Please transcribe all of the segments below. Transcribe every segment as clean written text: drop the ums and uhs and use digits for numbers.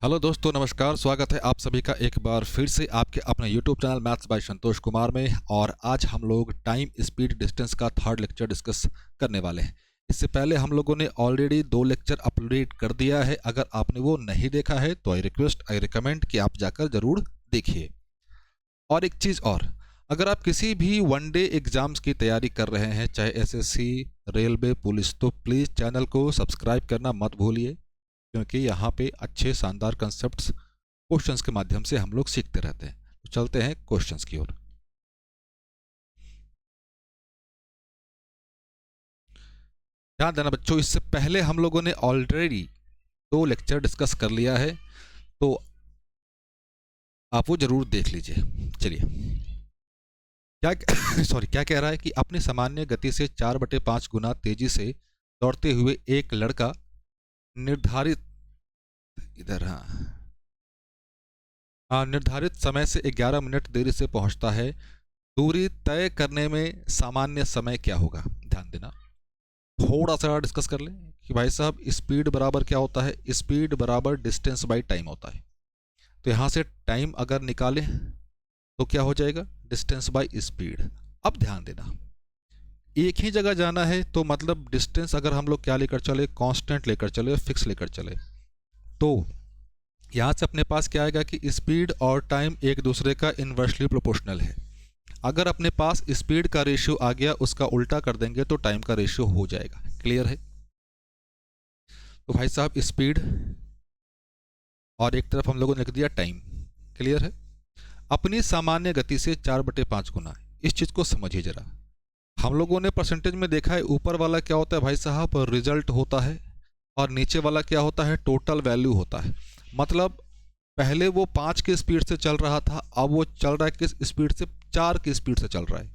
Hello दोस्तों, नमस्कार। स्वागत है आप सभी का एक बार फिर से आपके अपने YouTube channel maths by Santosh Kumar में। और आज हम लोग टाइम स्पीड डिस्टेंस का थर्ड लेक्चर डिस्कस करने वाले हैं। इससे पहले हम लोगों ने ऑलरेडी 2 लेक्चर अपलोड कर दिया है। अगर आपने वो नहीं देखा है तो आई रिकमेंड कि आप जाकर ज़रूर देखिए। और एक चीज़ और, अगर आप किसी भी वनडे एग्ज़ाम्स की तैयारी कर रहे हैं, चाहे एसएससी, रेलवे, पुलिस, तो प्लीज़ चैनल को सब्सक्राइब करना मत भूलिए, क्योंकि यहाँ पे अच्छे शानदार कंसेप्ट्स क्वेश्चंस के माध्यम से हम लोग सीखते रहते हैं। तो चलते हैं क्वेश्चंस की ओर। ध्यान देना बच्चों, इससे पहले हम लोगों ने ऑलरेडी 2 लेक्चर डिस्कस कर लिया है, तो आप वो जरूर देख लीजिए। चलिए, क्या कह रहा है कि अपनी सामान्य गति से 4/5 गुना तेजी से दौड़ते हुए एक लड़का निर्धारित निर्धारित समय से 11 मिनट देरी से पहुंचता है। दूरी तय करने में सामान्य समय क्या होगा? ध्यान देना, थोड़ा सा डिस्कस कर लें कि भाई साहब स्पीड बराबर क्या होता है। स्पीड बराबर डिस्टेंस बाई टाइम होता है। तो यहाँ से टाइम अगर निकालें तो क्या हो जाएगा? Distance by speed. अब ध्यान देना, एक ही जगह जाना है तो मतलब डिस्टेंस अगर हम लोग क्या लेकर चले, कांस्टेंट लेकर चले, फिक्स लेकर चले, तो यहाँ से अपने पास क्या आएगा कि स्पीड और टाइम एक दूसरे का इन्वर्सली प्रोपोर्शनल है। अगर अपने पास स्पीड का रेशियो आ गया, उसका उल्टा कर देंगे तो टाइम का रेशियो हो जाएगा। क्लियर है? तो भाई साहब स्पीड और एक तरफ हम लोगों ने लिख दिया टाइम। क्लियर है? अपनी सामान्य गति से 4/5 गुना। इस चीज़ को समझिए जरा। हम लोगों ने परसेंटेज में देखा है, ऊपर वाला क्या होता है भाई साहब? रिजल्ट होता है, और नीचे वाला क्या होता है? टोटल वैल्यू होता है। मतलब पहले वो 5 की स्पीड से चल रहा था, अब वो चल रहा है किस स्पीड से? 4 की स्पीड से चल रहा है।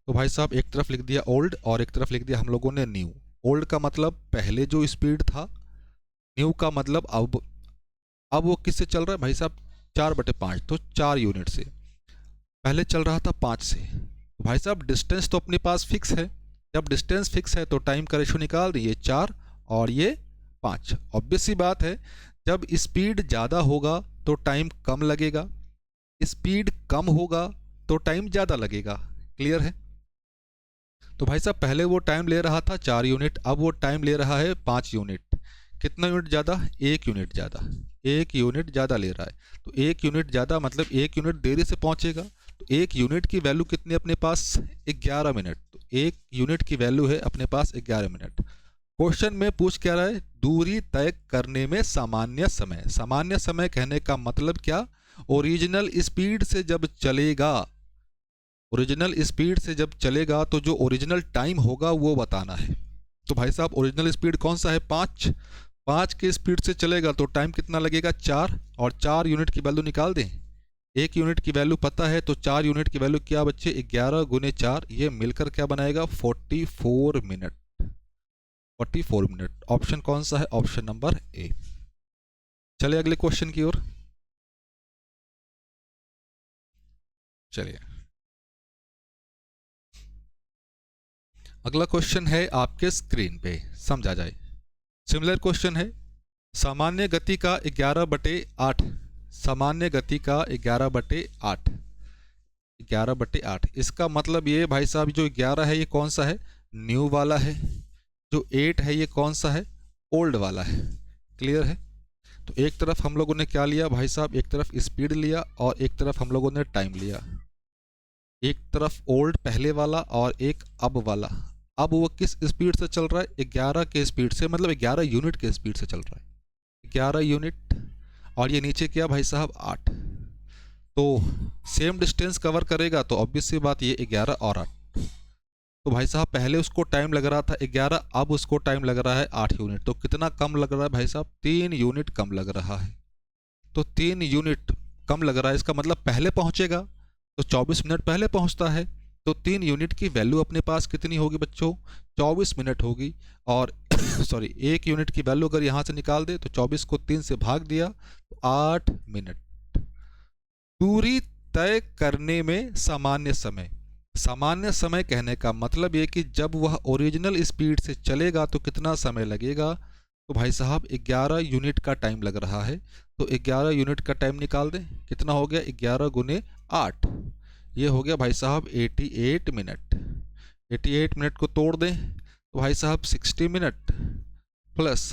तो भाई साहब एक तरफ लिख दिया ओल्ड और एक तरफ लिख दिया हम लोगों ने न्यू। ओल्ड का मतलब पहले जो स्पीड था, न्यू का मतलब अब वो किससे चल रहा है भाई साहब? 4/5, तो 4 यूनिट से। पहले चल रहा था 5 से। तो भाई साहब डिस्टेंस तो अपने पास फिक्स है। जब डिस्टेंस फिक्स है तो टाइम का रेशो निकाल दिए, 4 और ये 5। ऑब्वियस सी बात है, जब स्पीड ज़्यादा होगा तो टाइम कम लगेगा, स्पीड कम होगा तो टाइम ज़्यादा लगेगा। क्लियर है? तो भाई साहब पहले वो टाइम ले रहा था 4 यूनिट, अब वो टाइम ले रहा है 5 यूनिट। कितना यूनिट ज़्यादा? 1 यूनिट ज़्यादा। 1 यूनिट ज़्यादा ले रहा है। तो 1 यूनिट ज़्यादा मतलब 1 यूनिट देरी से पहुंचेगा। तो 1 यूनिट की वैल्यू कितनी अपने पास? 11 मिनट। तो 1 यूनिट की वैल्यू है अपने पास 11 मिनट। क्वेश्चन में पूछ क्या रहा है? दूरी तय करने में सामान्य समय। सामान्य समय कहने का मतलब क्या? ओरिजिनल स्पीड से जब चलेगा, ओरिजिनल स्पीड से जब चलेगा तो जो ओरिजिनल टाइम होगा वो बताना है। तो भाई साहब ओरिजिनल स्पीड कौन सा है? 5। 5 की स्पीड से चलेगा तो टाइम कितना लगेगा? 4। और 4 यूनिट की वैल्यू निकाल दें। 1 यूनिट की वैल्यू पता है, तो 4 यूनिट की वैल्यू क्या बच्चे? 11 गुने 4, ये मिलकर क्या बनाएगा? 44 मिनट। 44 मिनट। ऑप्शन कौन सा है? Option number A. चलिए अगले क्वेश्चन की ओर। चलिए, अगला क्वेश्चन है आपके स्क्रीन पे, समझा जाए। सिमिलर क्वेश्चन है। सामान्य गति का 11/8। सामान्य गति का 11/8। 11/8 इसका मतलब ये भाई साहब, जो 11 है ये कौन सा है? न्यू वाला है। जो 8 है ये कौन सा है? ओल्ड वाला है। क्लियर है? तो एक तरफ हम लोगों ने क्या लिया भाई साहब? एक तरफ स्पीड लिया और एक तरफ हम लोगों ने टाइम लिया। एक तरफ ओल्ड पहले वाला और एक अब वाला। अब वो किस स्पीड से चल रहा है? 11 के स्पीड से, मतलब 11 यूनिट के स्पीड से चल रहा है। 11 यूनिट। और ये नीचे क्या भाई साहब? 8। तो सेम डिस्टेंस कवर करेगा तो ऑब्वियस सी बात, ये 11 और 8। तो भाई साहब पहले उसको टाइम लग रहा था 11, अब उसको टाइम लग रहा है 8 यूनिट। तो कितना कम लग रहा है भाई साहब? 3 यूनिट कम लग रहा है। तो 3 यूनिट कम लग रहा है, इसका मतलब पहले पहुंचेगा तो 24 मिनट पहले पहुंचता है। तो 3 यूनिट की वैल्यू अपने पास कितनी होगी बच्चों? 24 मिनट होगी। और सॉरी, 1 यूनिट की वैल्यू अगर यहाँ से निकाल दे तो 24 को 3 से भाग दिया तो 8 मिनट। दूरी तय करने में सामान्य समय। सामान्य समय कहने का मतलब ये कि जब वह ओरिजिनल स्पीड से चलेगा तो कितना समय लगेगा, तो भाई साहब 11 यूनिट का टाइम लग रहा है, तो 11 यूनिट का टाइम निकाल दें। कितना हो गया, 11 गुने 8, ये हो गया भाई साहब 88 मिनट। 88 मिनट को तोड़ दें तो भाई साहब 60 मिनट प्लस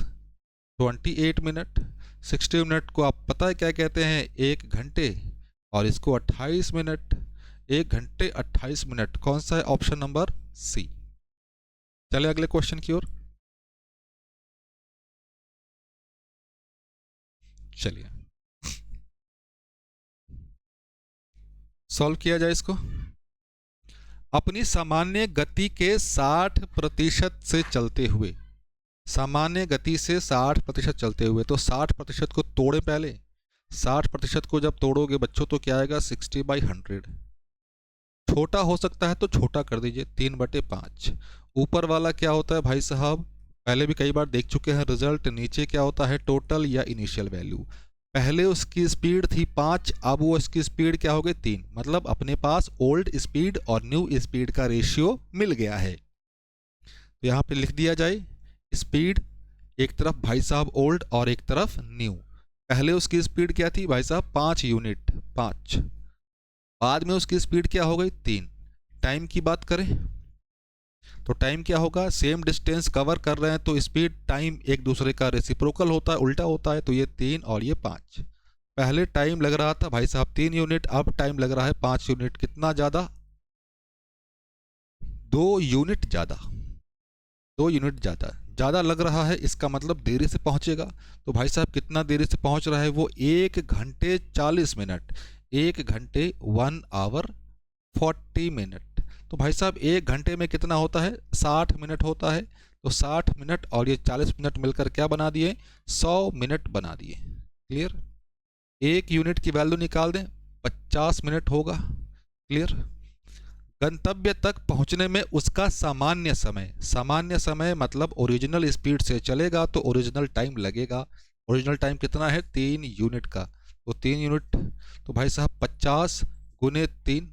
28 मिनट। 60 मिनट को आप पता है क्या कहते हैं, 1 घंटे, और इसको 28 मिनट। 1 घंटे 28 मिनट, कौन सा है, ऑप्शन नंबर सी। चले अगले क्वेश्चन की ओर। चलिए सॉल्व किया जाए इसको। अपनी सामान्य गति के 60% से चलते हुए, सामान्य गति से 60% चलते हुए, तो 60% को तोड़े पहले। 60% को जब तोड़ोगे बच्चों तो क्या आएगा, 60/100। छोटा हो सकता है तो छोटा कर दीजिए, 3/5। ऊपर वाला क्या होता है भाई साहब, पहले भी कई बार देख चुके हैं रिजल्ट। नीचे क्या होता है, टोटल या इनिशियल वैल्यू। पहले उसकी स्पीड थी 5, अब वो इसकी स्पीड क्या हो गई 3, मतलब अपने पास ओल्ड स्पीड और न्यू स्पीड का रेशियो मिल गया है। तो यहाँ पे लिख दिया जाए, स्पीड एक तरफ भाई साहब ओल्ड और एक तरफ न्यू। पहले उसकी स्पीड क्या थी भाई साहब, 5 यूनिट, 5। बाद में उसकी स्पीड क्या हो गई 3। टाइम की बात करें तो टाइम क्या होगा, सेम डिस्टेंस कवर कर रहे हैं तो स्पीड टाइम एक दूसरे का रेसिप्रोकल होता है, उल्टा होता है। तो ये 3 और ये 5। पहले टाइम लग रहा था भाई साहब 3 यूनिट, अब टाइम लग रहा है 5 यूनिट। कितना ज़्यादा, 2 यूनिट ज़्यादा। 2 यूनिट ज़्यादा लग रहा है, इसका मतलब देरी से पहुंचेगा। तो भाई साहब कितना देरी से पहुंच रहा है वो, 1 घंटे 40 मिनट। 1 घंटे 1 आवर 40 मिनट। तो भाई साहब 1 घंटे में कितना होता है, 60 मिनट होता है। तो 60 मिनट और ये 40 मिनट मिलकर क्या बना दिए, 100 मिनट बना दिए। क्लियर। 1 यूनिट की वैल्यू निकाल दें, 50 मिनट होगा। क्लियर। गंतव्य तक पहुंचने में उसका सामान्य समय, सामान्य समय मतलब ओरिजिनल स्पीड से चलेगा तो ओरिजिनल टाइम लगेगा। ओरिजिनल टाइम कितना है, 3 यूनिट का। तो 3 यूनिट, तो भाई साहब 50 गुने 3,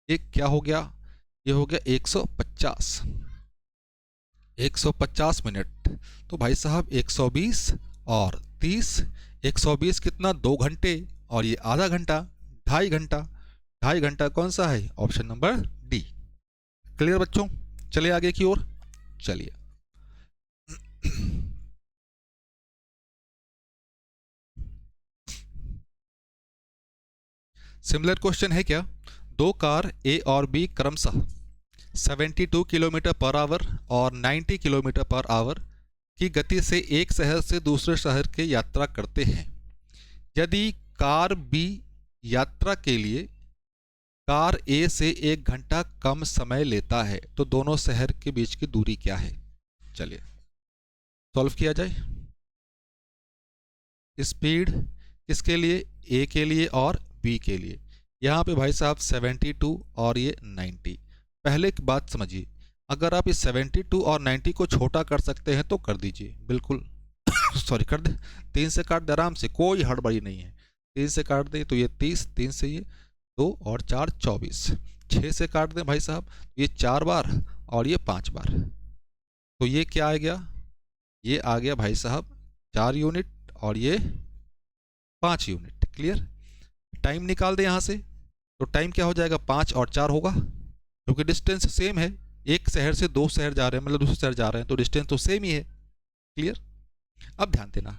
एक क्या हो गया, ये हो गया 150। 150 मिनट। तो भाई साहब 120 और 30, 120 कितना, 2 घंटे, और ये आधा घंटा, 2.5 घंटा। 2.5 घंटा कौन सा है, ऑप्शन नंबर डी। क्लियर बच्चों, चलिए आगे की ओर। चलिए सिमिलर क्वेश्चन है क्या, 2 कार ए और बी क्रमशः 72 किलोमीटर पर आवर और 90 किलोमीटर पर आवर की गति से एक शहर से दूसरे शहर की यात्रा करते हैं। यदि कार बी यात्रा के लिए कार ए से 1 घंटा कम समय लेता है तो दोनों शहर के बीच की दूरी क्या है। चलिए सॉल्व किया जाए। स्पीड किसके लिए, ए के लिए और बी के लिए। यहाँ पे भाई साहब 72 और ये 90। पहले एक बात समझिए, अगर आप इस 72 और 90 को छोटा कर सकते हैं तो कर दीजिए, बिल्कुल सॉरी कर दे। 3 से काट दे आराम से, कोई हड़बड़ी नहीं है। 3 से काट दे तो ये 30, 3 से ये 2 और 4 24। 6 से काट दें भाई साहब, ये 4 बार और ये 5 बार। तो ये क्या आ गया, ये आ गया भाई साहब 4 यूनिट और ये 5 यूनिट। क्लियर। टाइम निकाल दे यहाँ से, तो टाइम क्या हो जाएगा, 5 और 4 होगा, क्योंकि डिस्टेंस सेम है। एक शहर से 2 शहर जा रहे हैं, मतलब दूसरे शहर जा रहे हैं, तो डिस्टेंस तो सेम ही है। क्लियर। अब ध्यान देना,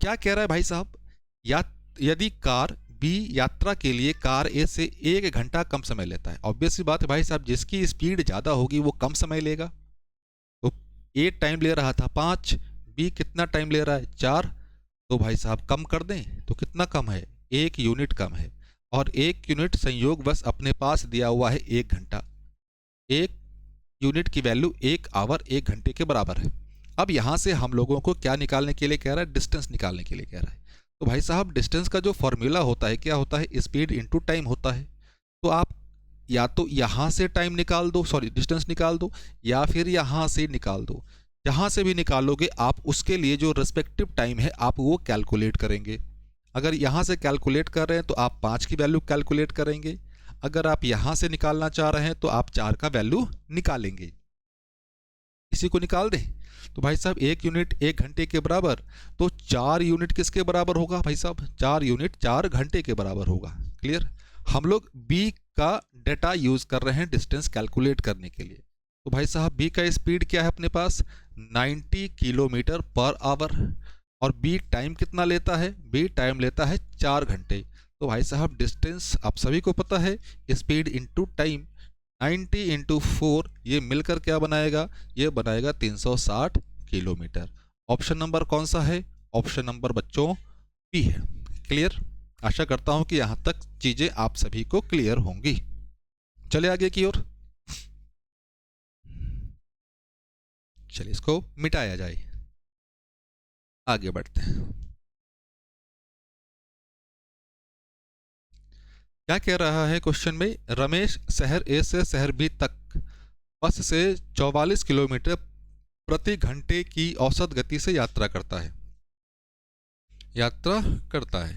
क्या कह रहा है भाई साहब, या यदि कार बी यात्रा के लिए कार ए से 1 घंटा कम समय लेता है। ऑब्वियसली बात है भाई साहब, जिसकी स्पीड ज़्यादा होगी वो कम समय लेगा। तो ए टाइम ले रहा था 5, बी कितना टाइम ले रहा है 4। तो भाई साहब कम कर दें तो कितना कम है, 1 यूनिट कम है। और 1 यूनिट संयोग बस अपने पास दिया हुआ है 1 घंटा। 1 यूनिट की वैल्यू 1 आवर 1 घंटे के बराबर है। अब यहाँ से हम लोगों को क्या निकालने के लिए कह रहा है, डिस्टेंस निकालने के लिए कह रहा है। तो भाई साहब डिस्टेंस का जो फॉर्मूला होता है क्या होता है, स्पीड इनटू टाइम होता है। तो आप या तो यहाँ से टाइम निकाल दो, सॉरी डिस्टेंस निकाल दो, या फिर यहाँ से निकाल दो। जहाँ से भी निकालोगे आप उसके लिए जो रिस्पेक्टिव टाइम है आप वो कैलकुलेट करेंगे। अगर यहाँ से कैलकुलेट कर रहे हैं तो आप 5 की वैल्यू कैलकुलेट करेंगे। अगर आप यहाँ से निकालना चाह रहे हैं तो आप 4 का वैल्यू निकालेंगे। इसी को निकाल दें। तो भाई साहब 1 यूनिट 1 घंटे के बराबर, तो 4 यूनिट किसके बराबर होगा भाई साहब? 4 यूनिट 4 घंटे के बराबर होगा। क्लियर? हम लोग बी का डेटा यूज कर रहे हैं डिस्टेंस कैलकुलेट करने के लिए। तो भाई साहब बी का स्पीड क्या है अपने पास? 90 किलोमीटर पर आवर। और बी टाइम कितना लेता है? बी टाइम लेता है 4 घंटे। तो भाई साहब डिस्टेंस आप सभी को पता है, स्पीड इंटू टाइम, 90 इंटू 4 ये मिलकर क्या बनाएगा? ये बनाएगा 360 किलोमीटर। ऑप्शन नंबर कौन सा है? ऑप्शन नंबर बच्चों बी है। क्लियर? आशा करता हूं कि यहां तक चीजें आप सभी को क्लियर होंगी। चले आगे की ओर, चलिए इसको मिटाया जाए, आगे बढ़ते हैं। क्या कह रहा है क्वेश्चन में? रमेश शहर ए से शहर बी तक बस से 44 किलोमीटर प्रति घंटे की औसत गति से यात्रा करता है।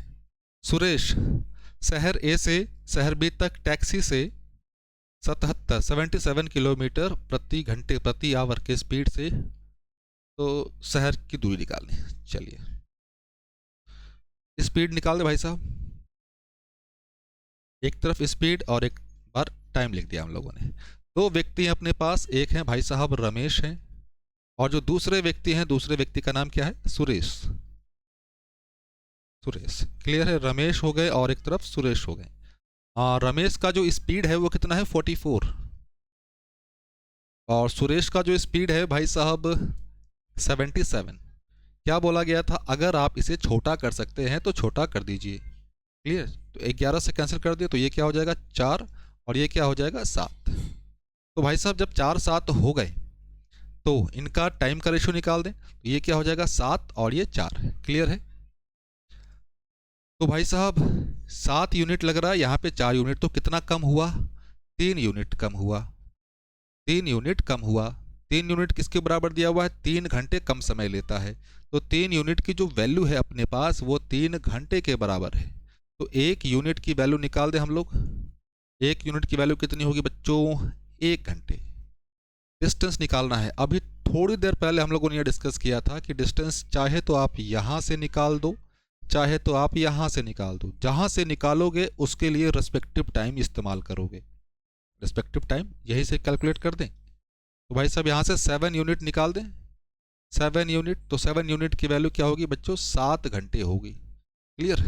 सुरेश शहर ए से शहर बी तक टैक्सी से 77 किलोमीटर प्रति घंटे प्रति आवर के स्पीड से तो शहर की दूरी निकालनी। चलिए स्पीड निकाल दे भाई साहब, एक तरफ स्पीड और एक बार टाइम लिख दिया हम लोगों ने। दो व्यक्ति हैं अपने पास, एक है भाई साहब रमेश हैं, और जो दूसरे व्यक्ति हैं, दूसरे व्यक्ति का नाम क्या है? सुरेश। क्लियर है? रमेश हो गए और एक तरफ सुरेश हो गए। रमेश का जो स्पीड है वो कितना है? 44। और सुरेश का जो स्पीड है भाई साहब 77। क्या बोला गया था? अगर आप इसे छोटा कर सकते हैं तो छोटा कर दीजिए। क्लियर? तो 11 से कैंसिल कर दिए तो ये क्या हो जाएगा? 4, और ये क्या हो जाएगा? 7। तो भाई साहब जब 4 7 हो गए तो इनका टाइम का रेशियो निकाल दें, तो ये क्या हो जाएगा? 7 और ये 4। क्लियर है? तो भाई साहब 7 यूनिट लग रहा है, यहाँ पे 4 यूनिट, तो कितना कम हुआ? 3 यूनिट कम हुआ। 3 यूनिट कम हुआ। 3 यूनिट किसके बराबर दिया हुआ है? 3 घंटे कम समय लेता है। तो 3 यूनिट की जो वैल्यू है अपने पास वो 3 घंटे के बराबर है। तो 1 यूनिट की वैल्यू निकाल दें हम लोग। 1 यूनिट की वैल्यू कितनी होगी बच्चों? 1 घंटे। डिस्टेंस निकालना है। अभी थोड़ी देर पहले हम लोगों ने यह डिस्कस किया था कि डिस्टेंस चाहे तो आप यहाँ से निकाल दो, चाहे तो आप यहाँ से निकाल दो। जहाँ से निकालोगे उसके लिए रेस्पेक्टिव टाइम इस्तेमाल करोगे। रेस्पेक्टिव टाइम यहीं से कैलकुलेट कर दें। तो भाई साहब यहाँ से 7 यूनिट निकाल दें। 7 यूनिट, तो 7 यूनिट की वैल्यू क्या होगी बच्चों? 7 घंटे होगी। क्लियर?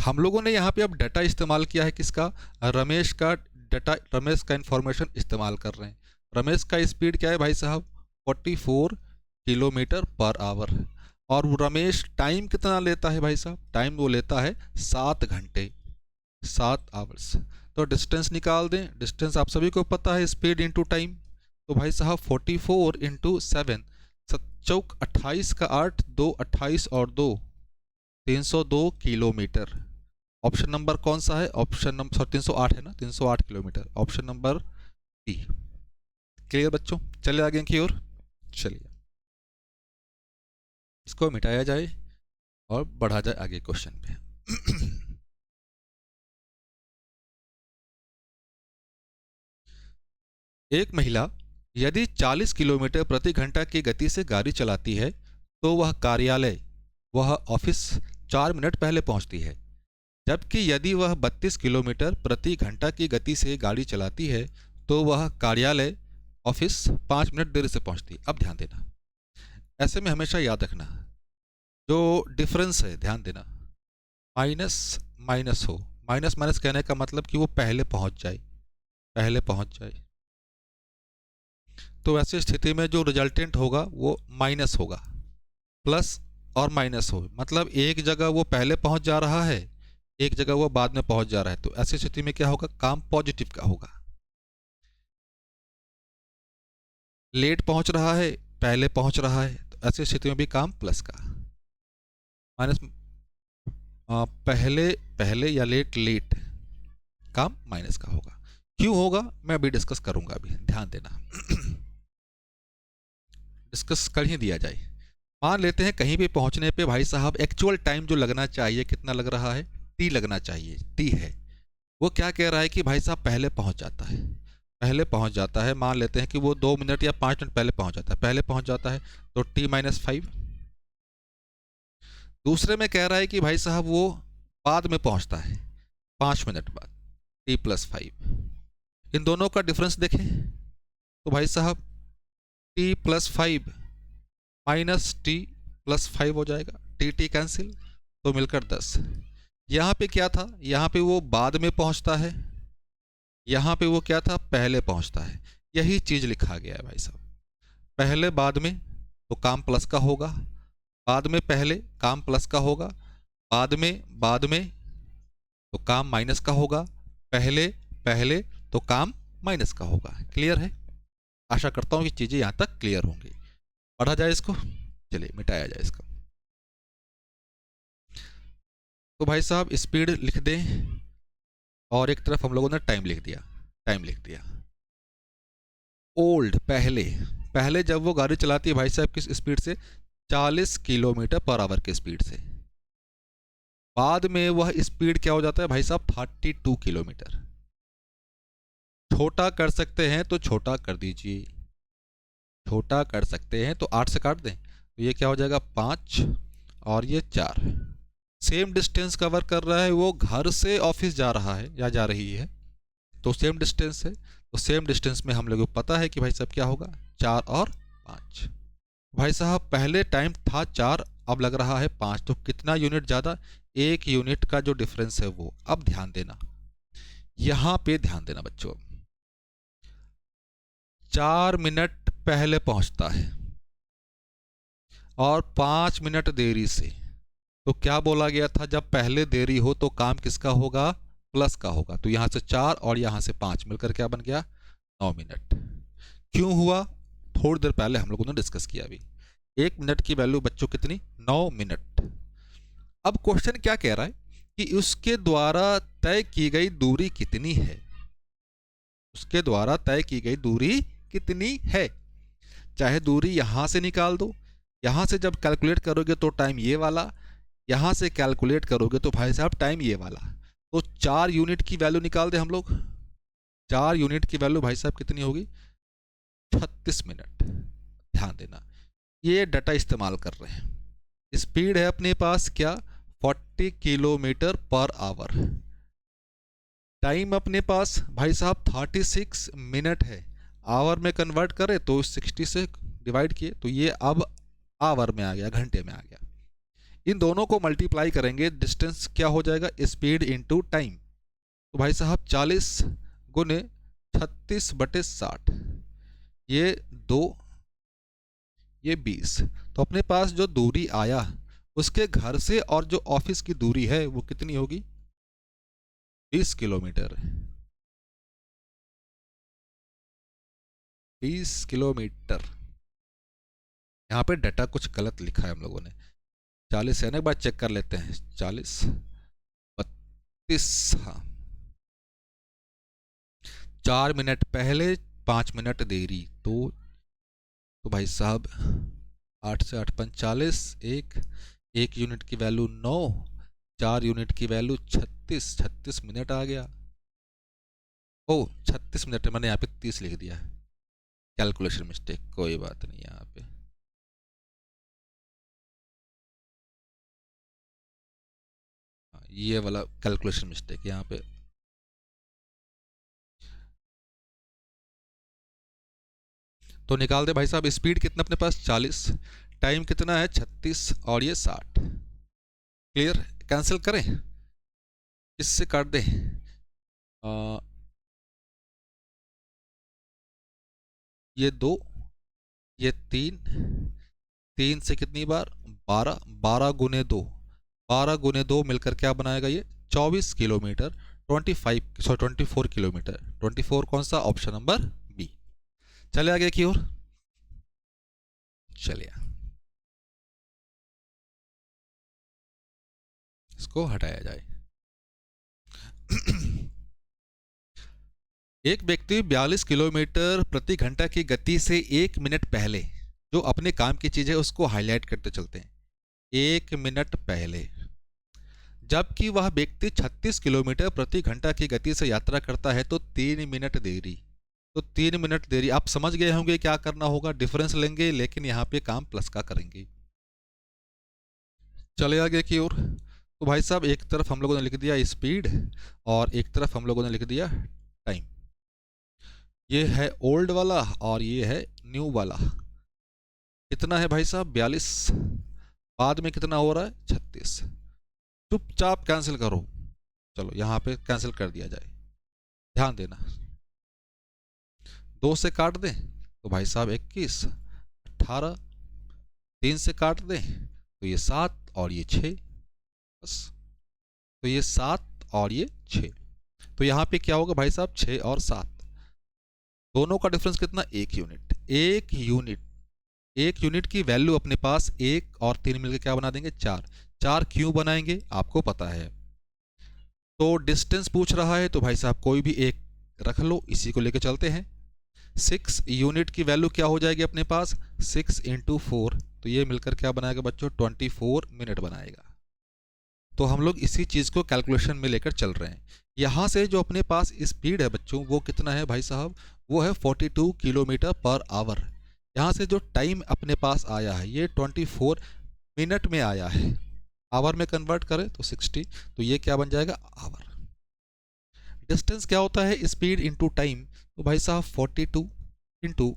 हम लोगों ने यहाँ पे अब डाटा इस्तेमाल किया है किसका? रमेश का डाटा, रमेश का इंफॉर्मेशन इस्तेमाल कर रहे हैं। रमेश का स्पीड क्या है भाई साहब? 44 किलोमीटर पर आवर। और रमेश टाइम कितना लेता है भाई साहब? टाइम वो लेता है 7 घंटे, 7 आवर्स। तो डिस्टेंस निकाल दें। डिस्टेंस आप सभी को पता है, स्पीड इंटू टाइम। तो भाई साहब 44 इंटू 7, 7 28 का 8, 2 28 और 2 302 किलोमीटर। ऑप्शन नंबर कौन सा है? ऑप्शन नंबर 308 है ना, 308 kilometre. Option number D. Clear बच्चों? चले आगे की ओर। चलिए इसको मिटाया जाए और बढ़ा जाए आगे क्वेश्चन पे। एक महिला यदि 40 किलोमीटर प्रति घंटा की गति से गाड़ी चलाती है तो वह कार्यालय, वह ऑफिस 4 मिनट पहले पहुंचती है। जबकि यदि वह 32 किलोमीटर प्रति घंटा की गति से गाड़ी चलाती है तो वह कार्यालय, ऑफिस 5 मिनट देर से पहुंचती है। अब ध्यान देना, ऐसे में हमेशा याद रखना जो डिफरेंस है, ध्यान देना, माइनस माइनस हो। माइनस माइनस कहने का मतलब कि वो पहले पहुंच जाए। तो ऐसी स्थिति में जो रिजल्टेंट होगा वो माइनस होगा। प्लस और माइनस हो, मतलब एक जगह वो पहले पहुंच जा रहा है, एक जगह वो बाद में पहुंच जा रहा है। तो ऐसी स्थिति में क्या होगा? काम पॉजिटिव का होगा। लेट पहुंच रहा है, पहले पहुंच रहा है, तो ऐसी स्थिति में भी काम प्लस का। माइनस पहले या लेट काम माइनस का होगा। क्यों होगा मैं अभी डिस्कस करूंगा, अभी ध्यान देना। डिस्कस कर ही दिया जाए। मान लेते हैं कहीं भी पहुंचने पे भाई साहब एक्चुअल टाइम जो लगना चाहिए कितना लग रहा है? टी लगना चाहिए, टी है। वो क्या कह रहा है कि भाई साहब पहले पहुंच जाता है। पहले पहुंच जाता है, मान लेते हैं कि वो 2 मिनट या 5 मिनट पहले पहुंच जाता है, पहले पहुंच जाता है तो t-5। दूसरे में कह रहा है कि भाई साहब वो बाद में पहुंचता है 5 मिनट बाद, t+5। इन दोनों का डिफरेंस देखें तो भाई साहब t+5 माइनस t+5 हो जाएगा, t कैंसिल, तो मिलकर 10। यहाँ पे क्या था, यहाँ पे वो बाद में पहुंचता है, यहाँ पे वो क्या था, पहले पहुंचता है। यही चीज़ लिखा गया है भाई साहब, पहले बाद में तो काम प्लस का होगा, बाद में पहले काम प्लस का होगा, बाद में तो काम माइनस का होगा, पहले पहले तो काम माइनस का होगा। क्लियर है? आशा करता हूँ कि चीज़ें यहाँ तक क्लियर होंगी। पढ़ा जाए इसको, चलिए मिटाया जाए इसका। तो भाई साहब स्पीड लिख दें और एक तरफ हम लोगों ने टाइम लिख दिया, टाइम लिख दिया। ओल्ड पहले, पहले जब वो गाड़ी चलाती है भाई साहब किस स्पीड से, 40 किलोमीटर पर आवर की स्पीड से। बाद में वह स्पीड क्या हो जाता है भाई साहब, 32 किलोमीटर। छोटा कर सकते हैं तो छोटा कर दीजिए, छोटा कर सकते हैं तो 8 से काट दें तो ये क्या हो जाएगा 5 और ये 4। सेम डिस्टेंस कवर कर रहा है, वो घर से ऑफिस जा रहा है या जा रही है तो सेम डिस्टेंस है, तो सेम डिस्टेंस में हम लोगों को पता है कि भाई साहब क्या होगा, 4 और 5। भाई साहब पहले टाइम था 4, अब लग रहा है 5, तो कितना यूनिट ज़्यादा, 1 यूनिट का जो डिफरेंस है वो। अब ध्यान देना, यहाँ पे ध्यान देना बच्चों, 4 मिनट पहले पहुँचता है और 5 मिनट देरी से, तो क्या बोला गया था, जब पहले देरी हो तो काम किसका होगा, प्लस का होगा। तो यहाँ से 4 और यहाँ से 5 मिलकर क्या बन गया, 9 मिनट। क्यों हुआ, थोड़ी देर पहले हम लोगों ने डिस्कस किया अभी। 1 मिनट की वैल्यू बच्चों कितनी, 9 मिनट। अब क्वेश्चन क्या कह रहा है कि उसके द्वारा तय की गई दूरी कितनी है, उसके द्वारा तय की गई दूरी कितनी है। चाहे दूरी यहां से निकाल दो, यहां से जब कैलकुलेट करोगे तो टाइम ये वाला, यहां से कैलकुलेट करोगे तो भाई साहब टाइम ये वाला। तो 4 यूनिट की वैल्यू निकाल दे हम लोग, 4 यूनिट की वैल्यू भाई साहब कितनी होगी, 36 मिनट। ध्यान देना, ये डाटा इस्तेमाल कर रहे हैं, स्पीड है अपने पास क्या, 40 किलोमीटर पर आवर, टाइम अपने पास भाई साहब 36 मिनट है। आवर में कन्वर्ट करें तो 60 से डिवाइड किए तो ये अब आवर में आ गया, घंटे में आ गया। इन दोनों को मल्टीप्लाई करेंगे, डिस्टेंस क्या हो जाएगा, स्पीड इनटू टाइम। तो भाई साहब 40 गुने 36/60, ये 2, ये 20। तो अपने पास जो दूरी आया उसके घर से और जो ऑफिस की दूरी है वो कितनी होगी, 20 किलोमीटर। 20 किलोमीटर। यहाँ पे डाटा कुछ गलत लिखा है हम लोगों ने, 40 है ना, एक बार चेक कर लेते हैं, 40 32, हाँ 4 मिनट पहले 5 मिनट देरी, तो भाई साहब 8 से 8 45, एक यूनिट की वैल्यू 9, 4 यूनिट की वैल्यू 36 मिनट आ गया। ओ 36 मिनट, मैंने यहाँ पे 30 लिख दिया है, कैलकुलेशन मिस्टेक, कोई बात नहीं। यहाँ पे ये वाला कैलकुलेशन मिस्टेक यहाँ पे, तो निकाल दे भाई साहब, स्पीड कितना अपने पास 40, टाइम कितना है 36 और ये 60। क्लियर, कैंसिल करें, इससे काट दें, ये 2, ये 3, 3 से कितनी बार 12, 12 गुने 2, 12 गुने 2 मिलकर क्या बनाएगा ये 24 किलोमीटर, 24 किलोमीटर। 24 कौन सा, ऑप्शन नंबर बी। चले आगे की ओर, चलिए इसको हटाया जाए। एक व्यक्ति 42 किलोमीटर प्रति घंटा की गति से 1 मिनट पहले जो अपने काम की चीज है उसको हाईलाइट करते चलते हैं, 1 मिनट पहले, जबकि वह व्यक्ति 36 किलोमीटर प्रति घंटा की गति से यात्रा करता है तो 3 मिनट देरी। तो 3 मिनट देरी। आप समझ गए होंगे क्या करना होगा, डिफरेंस लेंगे, लेकिन यहाँ पे काम प्लस का करेंगे। चले आगे की ओर। तो भाई साहब एक तरफ हम लोगों ने लिख दिया स्पीड और एक तरफ हम लोगों ने लिख दिया टाइम। ये है ओल्ड वाला और ये है न्यू वाला। कितना है भाई साहब 42, बाद में कितना हो रहा है 36। चुपचाप कैंसिल करो, चलो यहाँ पे कैंसिल कर दिया जाए। ध्यान देना, 2 से काट दें तो भाई साहब 21, 18, 3 से काट दें तो ये 7 और ये 6, बस। तो ये 7 और ये 6, तो यहाँ पे क्या होगा भाई साहब 6 और 7, दोनों का डिफरेंस कितना, 1 यूनिट। 1 यूनिट की वैल्यू अपने पास 1 और 3 मिलकर क्या बना देंगे 4। 4 क्यों बनाएंगे आपको पता है। तो डिस्टेंस पूछ रहा है तो भाई साहब कोई भी एक रख लो, इसी को लेकर चलते हैं। 6 यूनिट की वैल्यू क्या हो जाएगी अपने पास 6 इंटू 4, तो ये मिलकर क्या बनाएगा बच्चों 24 मिनट बनाएगा। तो हम लोग इसी चीज़ को कैलकुलेशन में लेकर चल रहे हैं। यहाँ से जो अपने पास स्पीड है बच्चों वो कितना है भाई साहब, वो है 42 किलोमीटर पर आवर। यहाँ से जो टाइम अपने पास आया है ये 24 मिनट में आया है, आवर में कन्वर्ट करें तो 60, तो ये क्या बन जाएगा आवर। डिस्टेंस क्या होता है स्पीड इंटू टाइम, तो भाई साहब 42 इंटू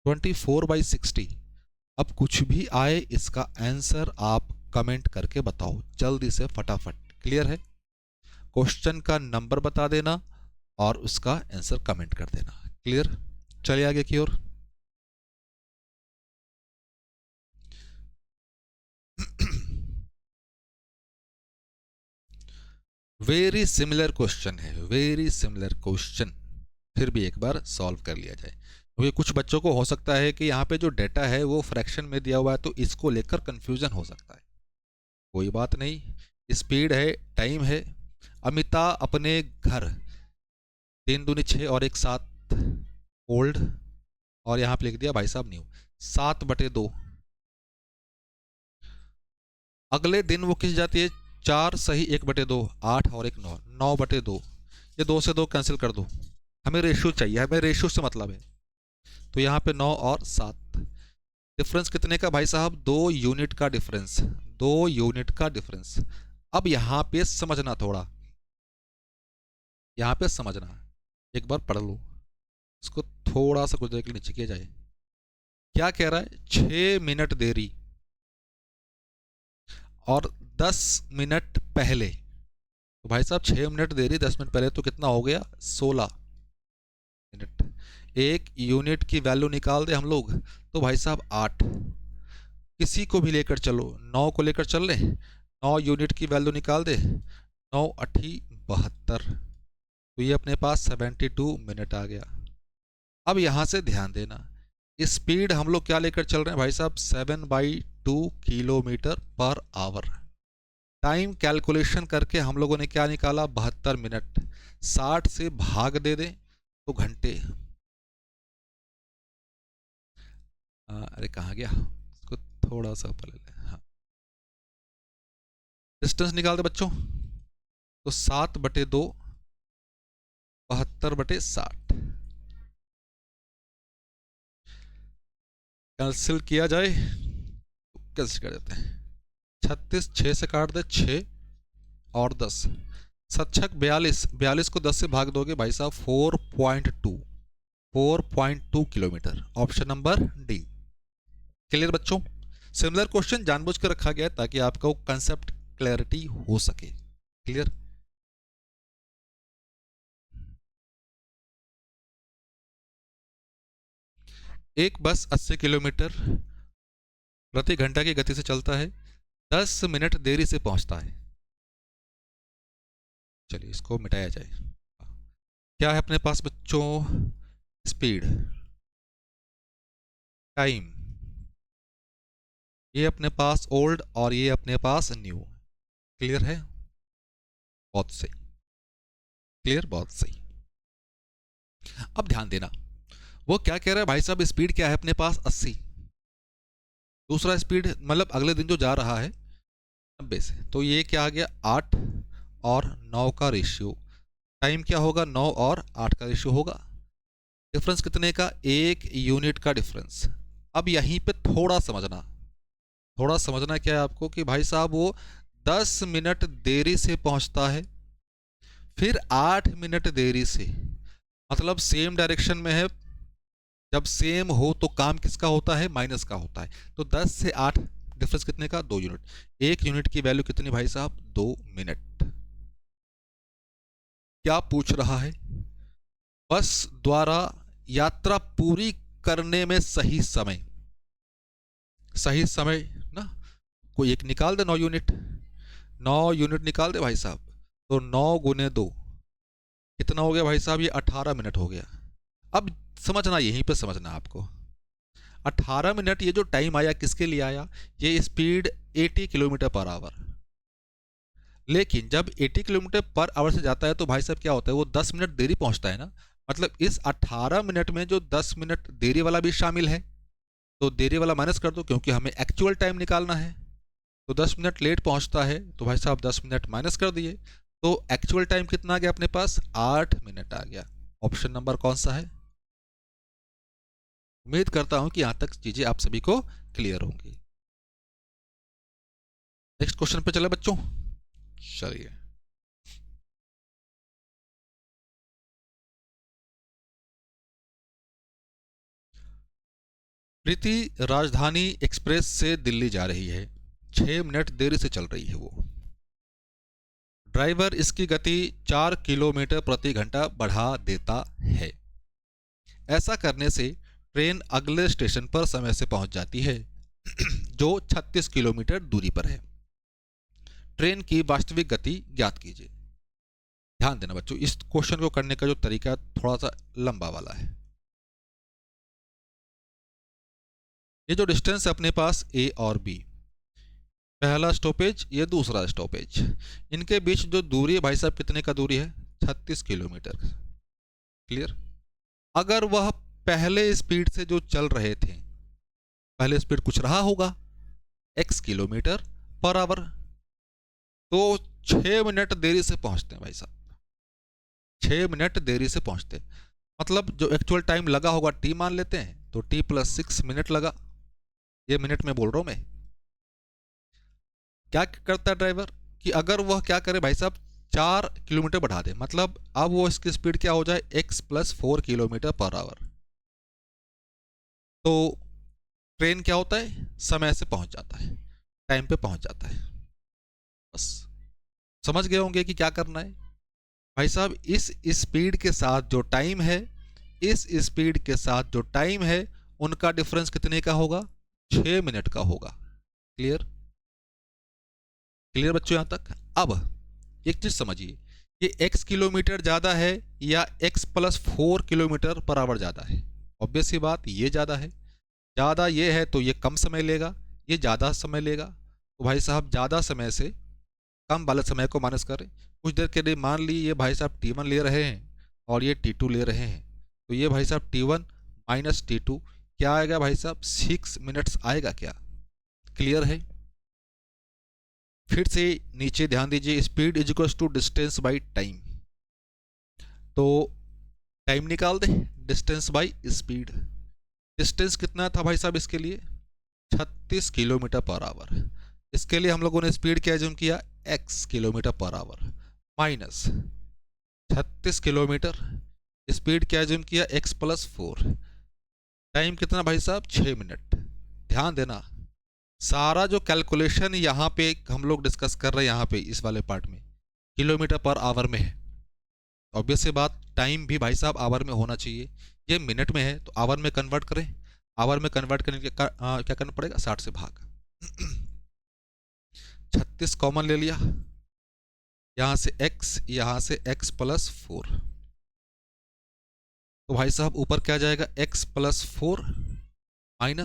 24/60। अब कुछ भी आए इसका आंसर आप कमेंट करके बताओ जल्दी से फटाफट। क्लियर है, क्वेश्चन का नंबर बता देना और उसका आंसर कमेंट कर देना। क्लियर, चलिए आगे की ओर। वेरी सिमिलर क्वेश्चन है, वेरी सिमिलर क्वेश्चन, फिर भी एक बार सॉल्व कर लिया जाए। क्योंकि कुछ बच्चों को हो सकता है कि यहाँ पे जो डेटा है वो फ्रैक्शन में दिया हुआ है तो इसको लेकर कंफ्यूजन हो सकता है। कोई बात नहीं, स्पीड है, टाइम है। अमिता अपने घर 3 दूनी 6 और 1 7 ओल्ड, और यहाँ पे लिख दिया भाई साहब न्यू 7/2। अगले दिन वो किस जाती है 4 सही 1/2, 8 और 1 9, 9/2। ये 2 से 2 कैंसिल कर दो, हमें रेशियो चाहिए, हमें रेशियो से मतलब है। तो यहाँ पे 9 और 7, डिफरेंस कितने का भाई साहब 2 यूनिट का डिफरेंस, 2 यूनिट का डिफरेंस। अब यहाँ पे समझना, थोड़ा यहाँ पे समझना, एक बार पढ़ लो इसको, थोड़ा सा कुछ देर के लिए नीचे किया जाए। क्या कह रहा है 6 मिनट देरी और 10 मिनट पहले, तो भाई साहब 6 मिनट देरी 10 मिनट पहले तो कितना हो गया 16 मिनट। 1 यूनिट की वैल्यू निकाल दे हम लोग तो भाई साहब 8, किसी को भी लेकर चलो, 9 को लेकर चल ले, 9 यूनिट की वैल्यू निकाल दे, 9 8 72, तो ये अपने पास 72 मिनट आ गया। अब यहाँ से ध्यान देना, स्पीड हम लोग क्या लेकर चल रहे हैं भाई साहब 7/2 kilometre per our. Time calculation करके हम लोगों ने क्या निकाला 72 मिनट, 60 से भाग दे दें तो घंटे। अरे कहाँ गया, इसको थोड़ा सा ऊपर ले लें। हाँ, डिस्टेंस निकाल दे बच्चों, तो 7/2 72/60 कैंसिल किया जाए, कैंसिल कर देते हैं। 36 6 से काट दे 6 और 10, 7×6 42, 42 को 10 से भाग दोगे भाई साहब 4.2 kilometre, option number D. Clear बच्चों, सिमिलर क्वेश्चन जानबूझ कर रखा गया है ताकि आपको कंसेप्ट क्लैरिटी हो सके। क्लियर, एक बस 80 किलोमीटर प्रति घंटा की गति से चलता है, 10 मिनट देरी से पहुंचता है। चलिए इसको मिटाया जाए। क्या है अपने पास बच्चों, स्पीड, टाइम, ये अपने पास ओल्ड और ये अपने पास न्यू। क्लियर है, बहुत सही, क्लियर, बहुत सही। अब ध्यान देना, वो क्या कह रहा है भाई साहब, स्पीड क्या है अपने पास 80, दूसरा स्पीड मतलब अगले दिन जो जा रहा है 90 से, तो ये क्या आ गया 8 और 9 का रेशियो। टाइम क्या होगा 9 और 8 का रेशियो होगा, डिफरेंस कितने का? 1 यूनिट का डिफरेंस। अब यहीं पे थोड़ा समझना क्या है आपको कि भाई साहब वो 10 मिनट देरी से पहुंचता है, फिर 8 मिनट देरी से, मतलब सेम डायरेक्शन में है। जब सेम हो तो काम किसका होता है? माइनस का होता है। तो 10 से 8 डिफरेंस कितने का? 2 यूनिट। 1 यूनिट की वैल्यू कितनी भाई साहब? 2 मिनट। क्या पूछ रहा है? बस द्वारा यात्रा पूरी करने में सही समय ना, कोई एक निकाल दे। 9 यूनिट, 9 यूनिट निकाल दे भाई साहब। तो 9 × 2 कितना हो गया भाई साहब? ये 18 मिनट हो गया। अब समझना, यहीं पे समझना आपको। 18 मिनट ये जो टाइम आया किसके लिए आया? ये स्पीड 80 किलोमीटर पर आवर। लेकिन जब 80 किलोमीटर पर आवर से जाता है तो भाई साहब क्या होता है? वो 10 मिनट देरी पहुंचता है ना। मतलब इस 18 मिनट में जो 10 मिनट देरी वाला भी शामिल है, तो देरी वाला माइनस कर दो, क्योंकि हमें एक्चुअल टाइम निकालना है। तो 10 मिनट लेट पहुंचता है तो भाई साहब 10 मिनट माइनस कर दिए, तो एक्चुअल टाइम कितना आ गया अपने पास? 8 मिनट आ गया। ऑप्शन नंबर कौन सा है? उम्मीद करता हूं कि यहां तक चीजें आप सभी को क्लियर होंगी। नेक्स्ट क्वेश्चन पे चले बच्चों, चलिए। प्रीति राजधानी एक्सप्रेस से दिल्ली जा रही है, 6 मिनट देरी से चल रही है वो। ड्राइवर इसकी गति 4 किलोमीटर प्रति घंटा बढ़ा देता है। ऐसा करने से ट्रेन अगले स्टेशन पर समय से पहुंच जाती है जो 36 किलोमीटर दूरी पर है। ट्रेन की वास्तविक गति ज्ञात कीजिए। ध्यान देना बच्चों, इस क्वेश्चन को करने का जो तरीका थोड़ा सा लंबा वाला है। ये जो डिस्टेंस है अपने पास ए और बी, पहला स्टॉपेज, ये दूसरा स्टॉपेज, इनके बीच जो दूरी है भाई साहब कितने का दूरी है? 36 किलोमीटर। क्लियर? अगर वह पहले स्पीड से जो चल रहे थे, पहले स्पीड कुछ रहा होगा x किलोमीटर पर आवर, तो 6 मिनट देरी से पहुंचते हैं भाई साहब। 6 मिनट देरी से पहुंचते हैं, मतलब जो एक्चुअल टाइम लगा होगा t मान लेते हैं, तो t + 6 मिनट लगा। ये मिनट में बोल रहा हूं मैं। क्या करता है ड्राइवर कि अगर वह क्या करे भाई साहब, 4 किलोमीटर बढ़ा दे, मतलब अब वो इसकी स्पीड क्या हो जाए? x + 4 kilometre per our. तो ट्रेन क्या होता है? समय से पहुंच जाता है, टाइम पे पहुंच जाता है। बस समझ गए होंगे कि क्या करना है भाई साहब। इस स्पीड के साथ जो टाइम है, इस स्पीड के साथ जो टाइम है, उनका डिफरेंस कितने का होगा? 6 मिनट का होगा। क्लियर? क्लियर बच्चों यहां तक? अब एक चीज समझिए, ये x किलोमीटर ज्यादा है या x + 4 किलोमीटर पर आवर ज्यादा है? ऑब्वियस सी बात, ये ज्यादा है। ज्यादा ये है तो ये कम समय लेगा, ये ज्यादा समय लेगा। तो भाई साहब ज्यादा समय से कम वाले समय को माइनस करें। कुछ देर के लिए मान ली ये भाई साहब T1 ले रहे हैं और ये T2 ले रहे हैं, तो ये भाई साहब T1 - T2 क्या आएगा भाई साहब? 6 मिनट्स आएगा क्या? क्लियर है? फिर से नीचे ध्यान दीजिए, स्पीड = डिस्टेंस बाई टाइम। तो टाइम निकाल दे, डिस्टेंस बाई स्पीड। डिस्टेंस कितना था भाई साहब इसके लिए? 36 किलोमीटर पर आवर। इसके लिए हम लोगों ने स्पीड क्या एज्यूम किया? x kilometre per our minus 36 kilometre, speed क्या एज्यूम किया? x + 4। टाइम कितना भाई साहब? 6 मिनट। ध्यान देना, सारा जो कैलकुलेशन यहाँ पे हम लोग डिस्कस कर रहे हैं, यहाँ पे इस वाले पार्ट में किलोमीटर पर आवर में है। ऑब्वियस सी बात, टाइम भी भाई साहब आवर में होना चाहिए। ये मिनट में है तो आवर में कन्वर्ट करें। आवर में कन्वर्ट करने के क्या करना पड़ेगा? 60 से भाग 36 कॉमन ले लिया, यहाँ से x, यहाँ से x + 4। तो भाई साहब ऊपर क्या जाएगा? x + 4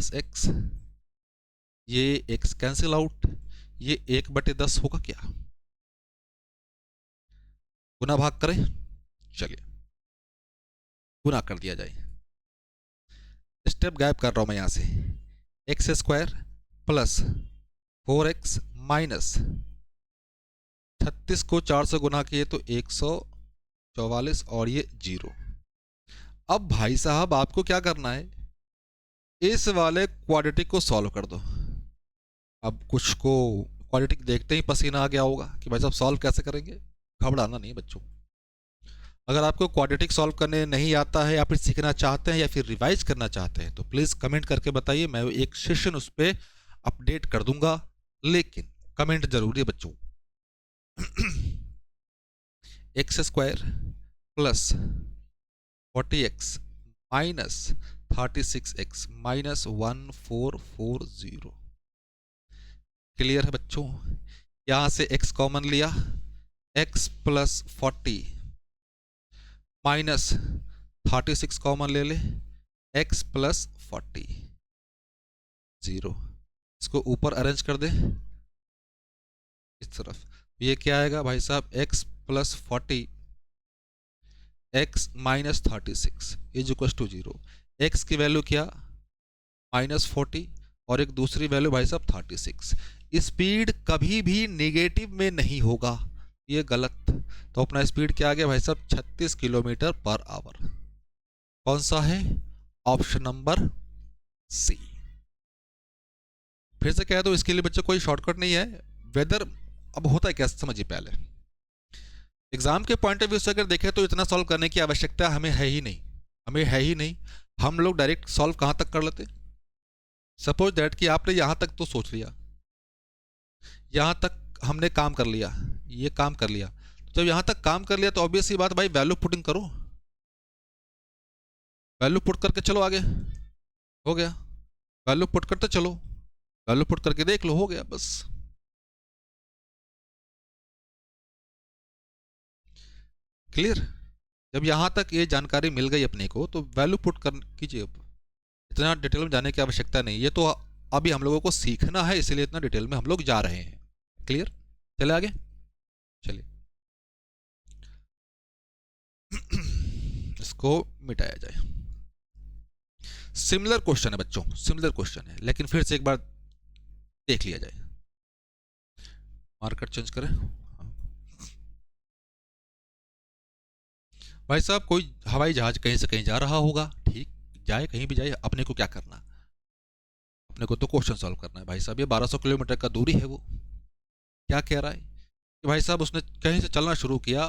- x, ये x कैंसिल आउट, ये 1/10 होगा क्या? गुना भाग करें, चलिए गुना कर दिया जाए। स्टेप गायब कर रहा हूं मैं यहां से। x² + 4x - 36 को 4 से गुना किए तो 144 और ये 0। अब भाई साहब आपको क्या करना है, इस वाले क्वाड्रेटिक को सॉल्व कर दो। अब कुछ को क्वाड्रेटिक देखते ही पसीना आ गया होगा कि भाई साहब सॉल्व कैसे करेंगे। घबराना नहीं बच्चों। अगर आपको क्वाड्रेटिक सॉल्व करने नहीं आता है या फिर सीखना चाहते हैं या फिर रिवाइज करना चाहते हैं तो प्लीज़ कमेंट करके बताइए, मैं एक सेशन उस पर अपडेट कर दूंगा। लेकिन कमेंट जरूरी है बच्चों। X square plus 40x minus 36x minus 1440। Clear है बच्चों। यहां से x कॉमन लिया, x प्लस 40 माइनस 36 कॉमन ले ले, x प्लस 40 0। इसको ऊपर अरेंज कर दे इस तरफ। ये क्या आएगा भाई साहब, x plus 40 x minus 36 is equal to 0। x की वैल्यू क्या, -40 और एक दूसरी वैल्यू भाई साहब 36। स्पीड कभी भी निगेटिव में नहीं होगा, ये गलत। तो अपना स्पीड क्या आ गया भाई साहब, 36 किलोमीटर पर आवर। कौन सा है, ऑप्शन नंबर सी। फिर से कह दो, इसके लिए बच्चों कोई शॉर्टकट नहीं है। वेदर अब होता है क्या समझिए पहले। एग्जाम के पॉइंट ऑफ व्यू से अगर देखें तो इतना सॉल्व करने की आवश्यकता हमें है ही नहीं, हमें है ही नहीं। हम लोग डायरेक्ट सॉल्व कहां तक कर लेते, सपोज दैट कि आपने यहां तक तो सोच लिया, यहां तक हमने काम कर लिया, ये काम कर लिया। जब यहां तक काम कर लिया तो ऑब्वियस सी बात भाई वैल्यू पुटिंग करो, वैल्यू पुट करके चलो आगे, हो गया। वैल्यू पुट करते चलो, वैल्यू पुट करके देख लो, हो गया बस। क्लियर। जब यहां तक ये जानकारी मिल गई अपने को तो वैल्यू पुट कर कीजिए। अब इतना डिटेल में जाने की आवश्यकता नहीं, ये तो अभी हम लोगों को सीखना है, इसलिए इतना डिटेल में हम लोग जा रहे हैं। क्लियर, चले आगे, चलिए। इसको मिटाया जाए। सिमिलर क्वेश्चन है बच्चों, सिमिलर क्वेश्चन है, लेकिन फिर से एक बार देख लिया जाए। मार्कर चेंज करें। भाई साहब कोई हवाई जहाज कहीं से कहीं जा रहा होगा, ठीक, जाए कहीं भी जाए, अपने को क्या करना, अपने को तो क्वेश्चन सॉल्व करना है। भाई साहब ये 1200 किलोमीटर का दूरी है, वो क्या कह रहा है कि भाई साहब उसने कहीं से चलना शुरू किया।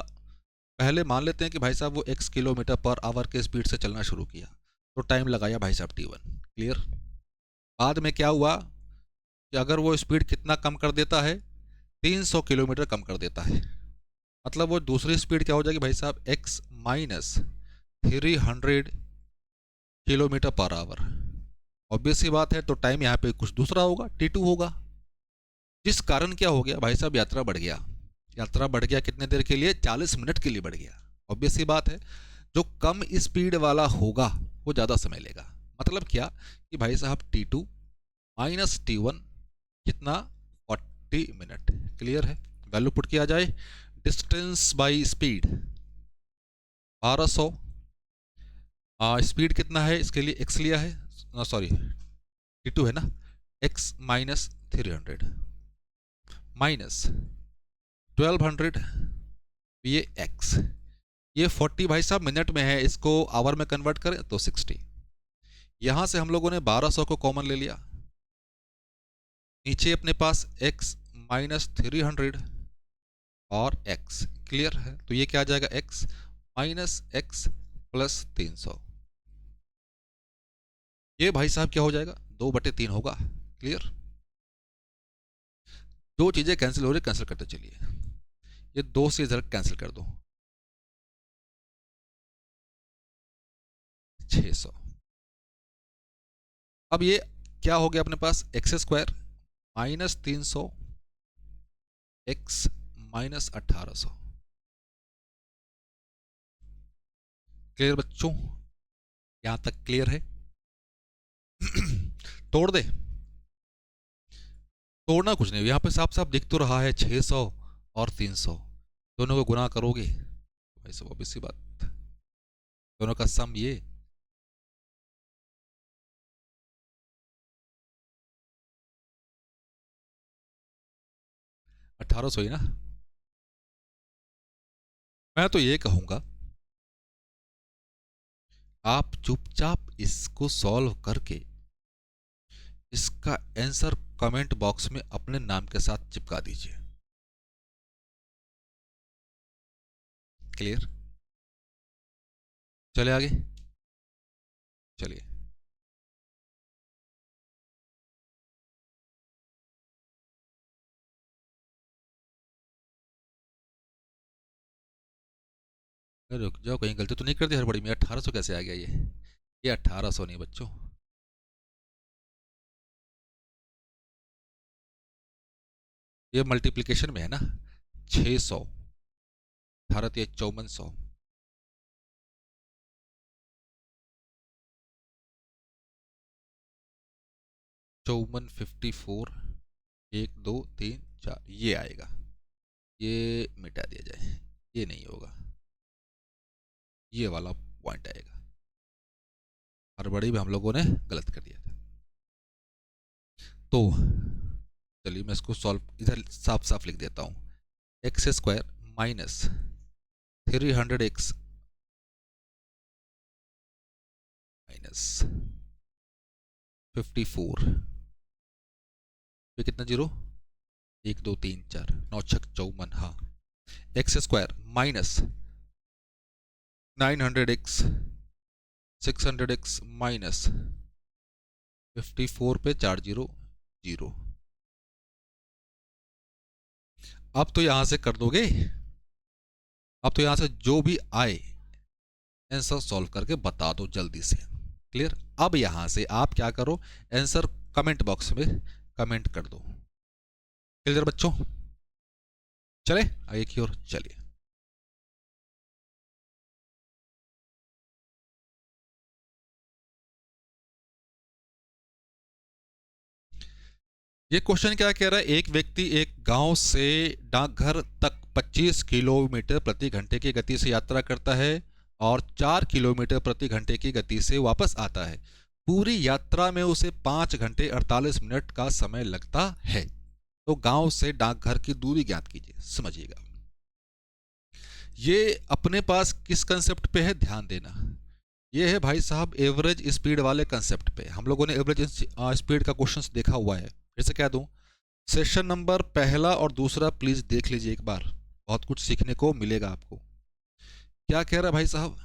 पहले मान लेते हैं कि भाई साहब वो x किलोमीटर पर आवर के स्पीड से चलना शुरू किया, तो टाइम लगाया भाई साहब t1। क्लियर। बाद में क्या हुआ कि अगर वो स्पीड कितना कम कर देता है, 300 किलोमीटर कम कर देता है, मतलब वो दूसरी स्पीड क्या हो जाएगी भाई साहब, x minus 300 kilometre per hour. Obvious सी बात है, तो टाइम यहाँ पे कुछ दूसरा होगा, t2 होगा। जिस कारण क्या हो गया भाई साहब, यात्रा बढ़ गया। यात्रा बढ़ गया कितने देर के लिए, 40 मिनट के लिए बढ़ गया। ऑब्वियस सी बात है, जो कम स्पीड वाला होगा वो ज़्यादा समय लेगा। मतलब क्या कि भाई साहब t2 माइनस t1 कितना, 40 मिनट। क्लियर है। वैल्यू पुट किया जाए, डिस्टेंस बाई स्पीड 1200, स्पीड कितना है इसके लिए x लिया है, सॉरी t2 है ना, x माइनस 300 माइनस 1200, ये x, ये 40 भाई साहब मिनट में है, इसको आवर में कन्वर्ट करें तो 60। यहां से हम लोगों ने 1200 को कॉमन ले लिया, नीचे अपने पास x माइनस 300 और x। क्लियर है। तो ये क्या आ जाएगा, x माइनस x प्लस 300। ये भाई साहब क्या हो जाएगा, 2/3 होगा। क्लियर। दो चीजें कैंसिल हो रही, कैंसिल करते चलिए। ये 2 से इधर कैंसिल कर दो, 600। अब ये क्या हो गया अपने पास, x square minus 300 x minus 1800। Clear बच्चों, यहां तक क्लियर है। तोड़ दे, तोड़ना कुछ नहीं, यहाँ पे साफ साफ दिख तो रहा है 600 और 300, दोनों को गुना करोगे भाई सब ऑब्वियस सी बात, दोनों का सम ये 1800 ही ना। मैं तो ये कहूंगा आप चुपचाप इसको सॉल्व करके इसका आंसर कमेंट बॉक्स में अपने नाम के साथ चिपका दीजिए। क्लियर? चले आगे, चलिए। रुक जाओ, कहीं गलती तो नहीं कर दी हड़बड़ी में? 1800 कैसे आ गया ये 1800 नहीं बच्चों, ये मल्टीप्लिकेशन में है ना। 600, 18 5400, 54, 1 2 3 4 ये आएगा। ये मिटा दिया जाए, ये नहीं होगा, ये वाला पॉइंट आएगा। हड़बड़ी में हम लोगों ने गलत कर दिया था। तो चलिए मैं इसको सॉल्व इधर साफ साफ लिख देता हूँ। X square minus 300x minus 54, ये कितना जीरो? 1 2 3 4 9 6 54, हाँ। X square minus 900x 600x minus 54 पे 4 जीरो 0। अब तो यहां से कर दोगे, अब तो यहां से जो भी आए आंसर सॉल्व करके बता दो जल्दी से। क्लियर? अब यहां से आप क्या करो, आंसर कमेंट बॉक्स में कमेंट कर दो। क्लियर बच्चों? चले आगे की ओर, चलिए। ये क्वेश्चन क्या कह रहा है, एक व्यक्ति एक गांव से डाकघर तक 25 किलोमीटर प्रति घंटे की गति से यात्रा करता है और 4 किलोमीटर प्रति घंटे की गति से वापस आता है। पूरी यात्रा में उसे 5 घंटे 48 मिनट का समय लगता है। तो गांव से डाकघर की दूरी ज्ञात कीजिए। समझिएगा, ये अपने पास किस कंसेप्ट पे है, ध्यान देना। ये है भाई साहब एवरेज स्पीड वाले कंसेप्ट पे। हम लोगों ने एवरेज स्पीड का क्वेश्चन देखा हुआ है। जैसे कह दूं, सेशन नंबर पहला और दूसरा प्लीज देख लीजिए एक बार, बहुत कुछ सीखने को मिलेगा आपको। क्या कह रहा है भाई साहब,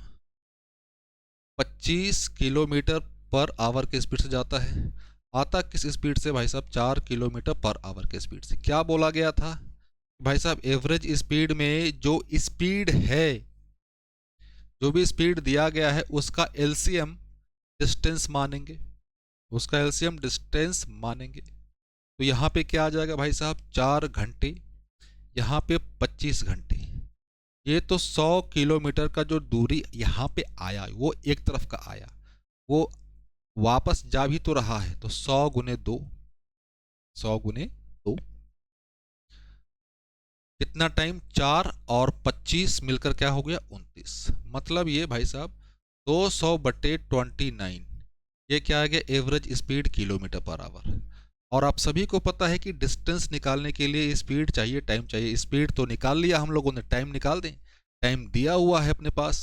25 किलोमीटर पर आवर के स्पीड से जाता है, आता किस स्पीड से भाई साहब, 4 किलोमीटर पर आवर के स्पीड से। क्या बोला गया था भाई साहब, एवरेज स्पीड में जो स्पीड है, जो भी स्पीड दिया गया है उसका एलसीएम डिस्टेंस मानेंगे, उसका एलसीएम डिस्टेंस मानेंगे। तो यहाँ पे क्या आ जाएगा भाई साहब, 4 घंटे, यहाँ पे 25 घंटे। ये तो 100 किलोमीटर का जो दूरी यहाँ पे आया वो एक तरफ का आया, वो वापस जा भी तो रहा है। तो 100 गुने 2, 100 गुने 2 कितना टाइम, 4 और 25 मिलकर क्या हो गया, 29। मतलब ये भाई साहब 200/29, ये क्या आ गया, average speed kilometre per our. और आप सभी को पता है कि डिस्टेंस निकालने के लिए स्पीड चाहिए, टाइम चाहिए। स्पीड तो निकाल लिया हम लोगों ने, टाइम निकाल दें। टाइम दिया हुआ है अपने पास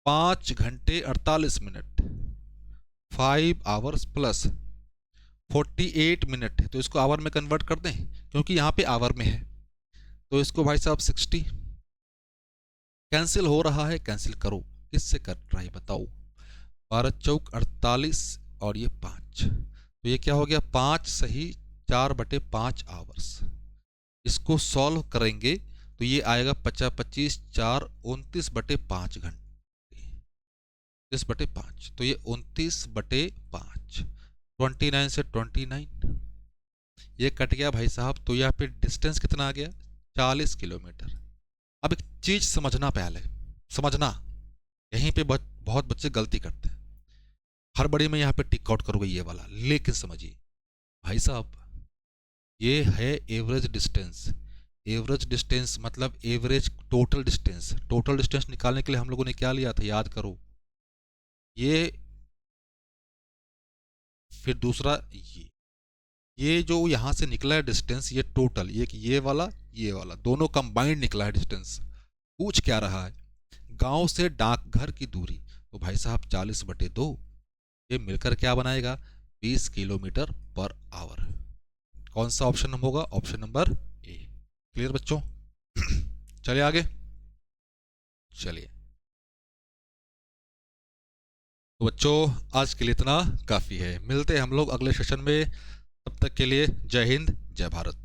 5 घंटे 48 मिनट, 5 आवर्स प्लस 48 मिनट है। तो इसको आवर में कन्वर्ट कर दें, क्योंकि यहाँ पे आवर में है। तो इसको भाई साहब 60 कैंसिल हो रहा है, कैंसिल करो। किससे कर रहा है बताओ, 12 चौक 48 और ये 5, तो ये क्या हो गया, 5 सही 4/5 आवर्स। इसको सॉल्व करेंगे तो ये आएगा 50 25 4 29/5 घंटे, 29/5। तो ये 29/5, 29 से 29 ये कट गया भाई साहब। तो यहाँ पे डिस्टेंस कितना आ गया, 40 किलोमीटर। अब एक चीज समझना, पहले समझना, यहीं पे बहुत बच्चे गलती करते हैं। हर बड़ी में यहाँ पे टिक आउट करोगे ये वाला, लेकिन समझिए भाई साहब, ये है एवरेज डिस्टेंस। एवरेज डिस्टेंस मतलब average total distance. Total distance निकालने के लिए हम लोगों ने क्या लिया था, याद करो, ये फिर दूसरा ये जो यहां से निकला है डिस्टेंस, ये टोटल, ये वाला दोनों कंबाइंड निकला है डिस्टेंस। पूछ क्या रहा है, गांव से डाकघर की दूरी। तो भाई साहब 40/2 ये मिलकर क्या बनाएगा? 20 किलोमीटर पर आवर। कौन सा ऑप्शन होगा? Option number A. क्लियर बच्चों? चलिए आगे। चलिए तो बच्चों आज के लिए इतना काफ़ी है। मिलते हैं हम लोग अगले सेशन में। तब तक के लिए जय हिंद, जय भारत।